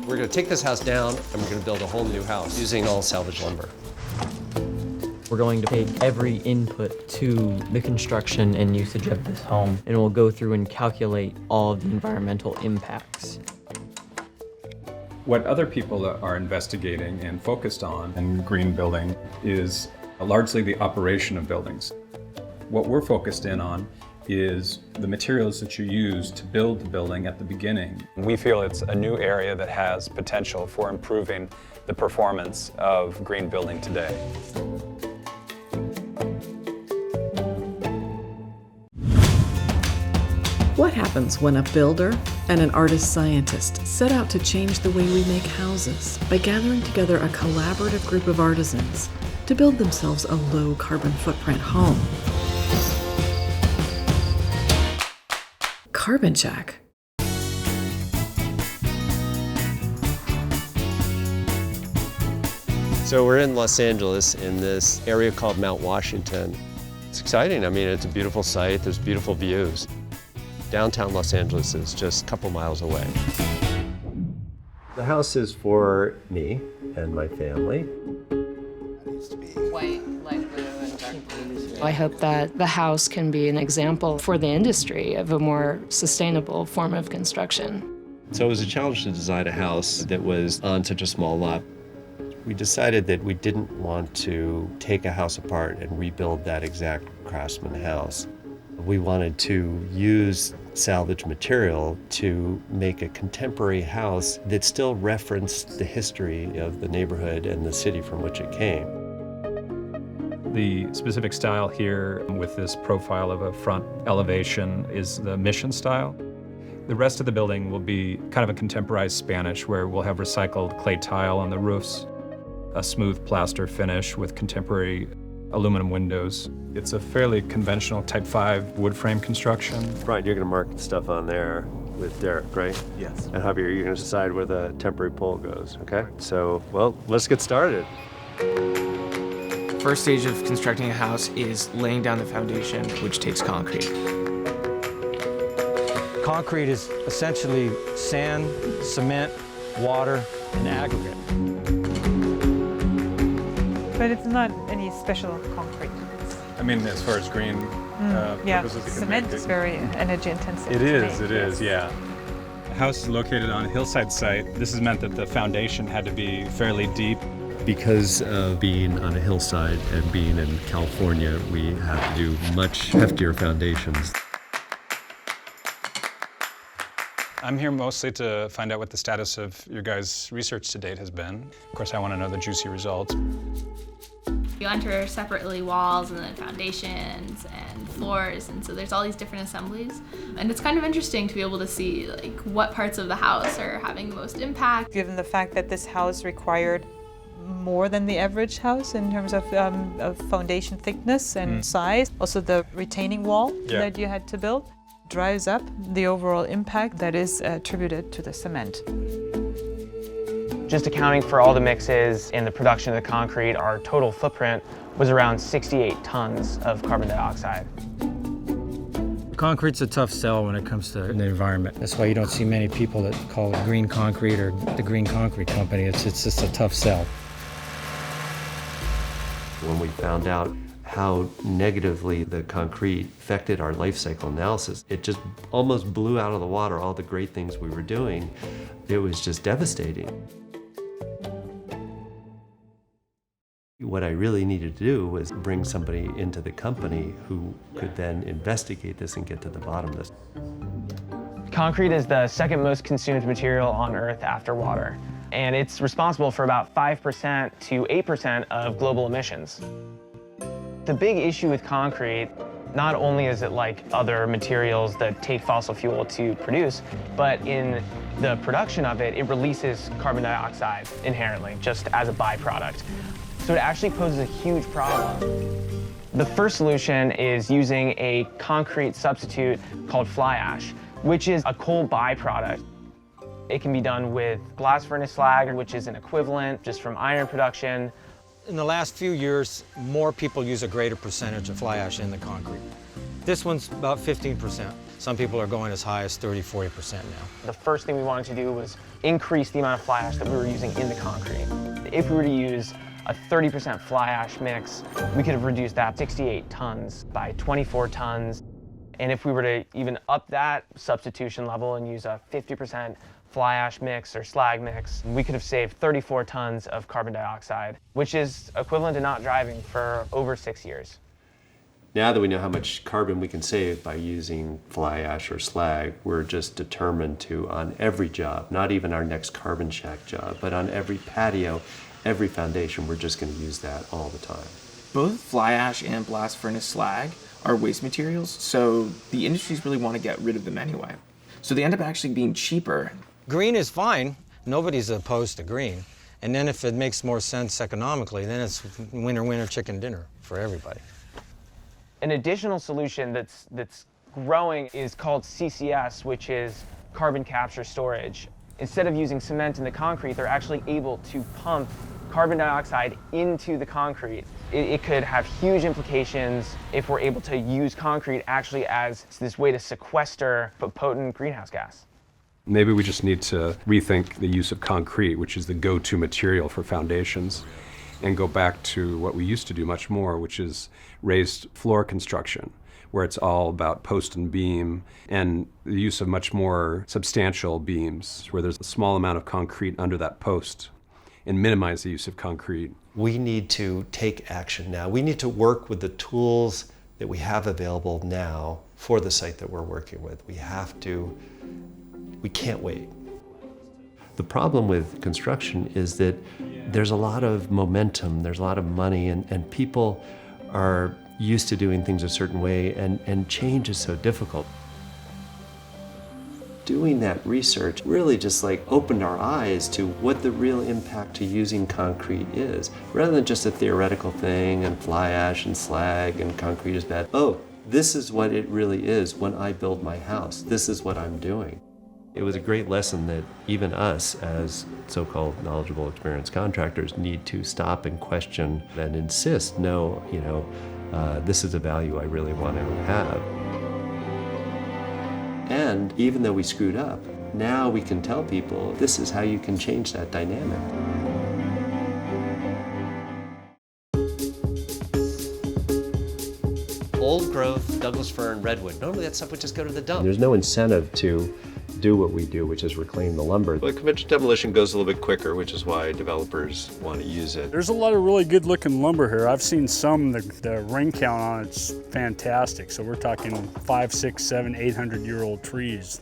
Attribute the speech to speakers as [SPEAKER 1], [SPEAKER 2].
[SPEAKER 1] We're going to take this house down and we're going to build a whole new house using all salvage lumber.
[SPEAKER 2] We're going to take every input to the construction and usage of this home, and we'll go through and calculate all of the environmental impacts.
[SPEAKER 3] What other people are investigating and focused on in green building is largely the operation of buildings. What we're focused in on is the materials that you use to build the building at the beginning.
[SPEAKER 4] We feel it's a new area that has potential for improving the performance of green building today.
[SPEAKER 5] What happens when a builder and an artist-scientist set out to change the way we make houses by gathering together a collaborative group of artisans to build themselves a low carbon footprint home? CarbonShack.
[SPEAKER 1] So we're in Los Angeles in this area called Mount Washington. It's exciting. I mean, it's a beautiful site. There's beautiful views. Downtown Los Angeles is just a couple miles away. The house is for me and my family.
[SPEAKER 6] It needs to be white, light blue, and dark blue.
[SPEAKER 7] I hope that the house can be an example for the industry of a more sustainable form of construction.
[SPEAKER 1] So it was a challenge to design a house that was on such a small lot. We decided that we didn't want to take a house apart and rebuild that exact craftsman house. We wanted to use salvage material to make a contemporary house that still referenced the history of the neighborhood and the city from which it came.
[SPEAKER 3] The specific style here with this profile of a front elevation is the mission style. The rest of the building will be kind of a contemporized Spanish where we'll have recycled clay tile on the roofs, a smooth plaster finish with contemporary aluminum windows. It's a fairly conventional Type 5 wood frame construction.
[SPEAKER 1] Brian, you're going to mark stuff on there with Derek, right?
[SPEAKER 8] Yes.
[SPEAKER 1] And Javier, you're going to decide where the temporary pole goes, okay? So, well, let's get started.
[SPEAKER 8] First stage of constructing a house is laying down the foundation, which takes concrete.
[SPEAKER 9] Concrete is essentially sand, cement, water, and aggregate.
[SPEAKER 10] But it's not any special concrete.
[SPEAKER 3] I mean, as far as green
[SPEAKER 10] Yeah,
[SPEAKER 3] purposes, it can
[SPEAKER 10] cement
[SPEAKER 3] make
[SPEAKER 10] is very energy intensive.
[SPEAKER 3] It
[SPEAKER 10] to
[SPEAKER 3] is,
[SPEAKER 10] make,
[SPEAKER 3] it is, yeah. The house is located on a hillside site. This has meant that the foundation had to be fairly deep.
[SPEAKER 1] Because of being on a hillside and being in California, we have to do much heftier foundations.
[SPEAKER 4] I'm here mostly to find out what the status of your guys' research to date has been. Of course, I want to know the juicy results.
[SPEAKER 11] You enter separately walls and then foundations and floors, and so there's all these different assemblies. And it's kind of interesting to be able to see like what parts of the house are having the most impact.
[SPEAKER 10] Given the fact that this house required more than the average house in terms of foundation thickness and size, also the retaining wall that you had to build drives up the overall impact that is attributed to the cement.
[SPEAKER 8] Just accounting for all the mixes in the production of the concrete, our total footprint was around 68 tons of carbon dioxide.
[SPEAKER 9] Concrete's a tough sell when it comes to the environment. That's why you don't see many people that call it green concrete or the green concrete company. It's just a tough sell.
[SPEAKER 1] When we found out how negatively the concrete affected our life cycle analysis, it just almost blew out of the water all the great things we were doing. It was just devastating. What I really needed to do was bring somebody into the company who could then investigate this and get to the bottom of this.
[SPEAKER 8] Concrete is the second most consumed material on Earth after water, and it's responsible for about 5% to 8% of global emissions. The big issue with concrete, not only is it like other materials that take fossil fuel to produce, but in the production of it, it releases carbon dioxide inherently, just as a byproduct. So it actually poses a huge problem. The first solution is using a concrete substitute called fly ash, which is a coal byproduct. It can be done with blast furnace slag, which is an equivalent just from iron production.
[SPEAKER 9] In the last few years, more people use a greater percentage of fly ash in the concrete. This one's about 15%.
[SPEAKER 12] Some people are going as high as 30–40% now.
[SPEAKER 8] The first thing we wanted to do was increase the amount of fly ash that we were using in the concrete. If we were to use a 30% fly ash mix, we could have reduced that 68 tons by 24 tons. And if we were to even up that substitution level and use a 50% fly ash mix or slag mix, we could have saved 34 tons of carbon dioxide, which is equivalent to not driving for over 6 years.
[SPEAKER 1] Now that we know how much carbon we can save by using fly ash or slag, we're just determined to, on every job, not even our next CarbonShack job, but on every patio, every foundation, we're just going to use that all the time.
[SPEAKER 13] Both fly ash and blast furnace slag are waste materials, so the industries really want to get rid of them anyway. So they end up actually being cheaper.
[SPEAKER 12] Green is fine. Nobody's opposed to green. And then if it makes more sense economically, then it's winner, chicken dinner for everybody.
[SPEAKER 8] An additional solution that's growing is called CCS, which is carbon capture storage. Instead of using cement in the concrete, they're actually able to pump carbon dioxide into the concrete. It could have huge implications if we're able to use concrete actually as this way to sequester potent greenhouse gas.
[SPEAKER 3] Maybe we just need to rethink the use of concrete, which is the go-to material for foundations, and go back to what we used to do much more, which is raised floor construction, where it's all about post and beam, and the use of much more substantial beams, where there's a small amount of concrete under that post, and minimize the use of concrete.
[SPEAKER 1] We need to take action now. We need to work with the tools that we have available now for the site that we're working with. We can't wait. The problem with construction is that there's a lot of momentum, there's a lot of money, and people are used to doing things a certain way, and change is so difficult. Doing that research really just opened our eyes to what the real impact to using concrete is, rather than just a theoretical thing and fly ash and slag and concrete is bad. Oh, this is what it really is when I build my house. This is what I'm doing. It was a great lesson that even us, as so-called knowledgeable, experienced contractors, need to stop and question and insist, no, this is a value I really want to have. And even though we screwed up, now we can tell people this is how you can change that dynamic. Old growth, Douglas fir, and redwood. Normally that stuff would just go to the dump. There's no incentive to do what we do, which is reclaim the lumber. But conventional demolition goes a little bit quicker, which is why developers want to use it.
[SPEAKER 14] There's a lot of really good looking lumber here. I've seen some, the ring count on it's fantastic. So we're talking 5, 6, 7, 800-year-old trees.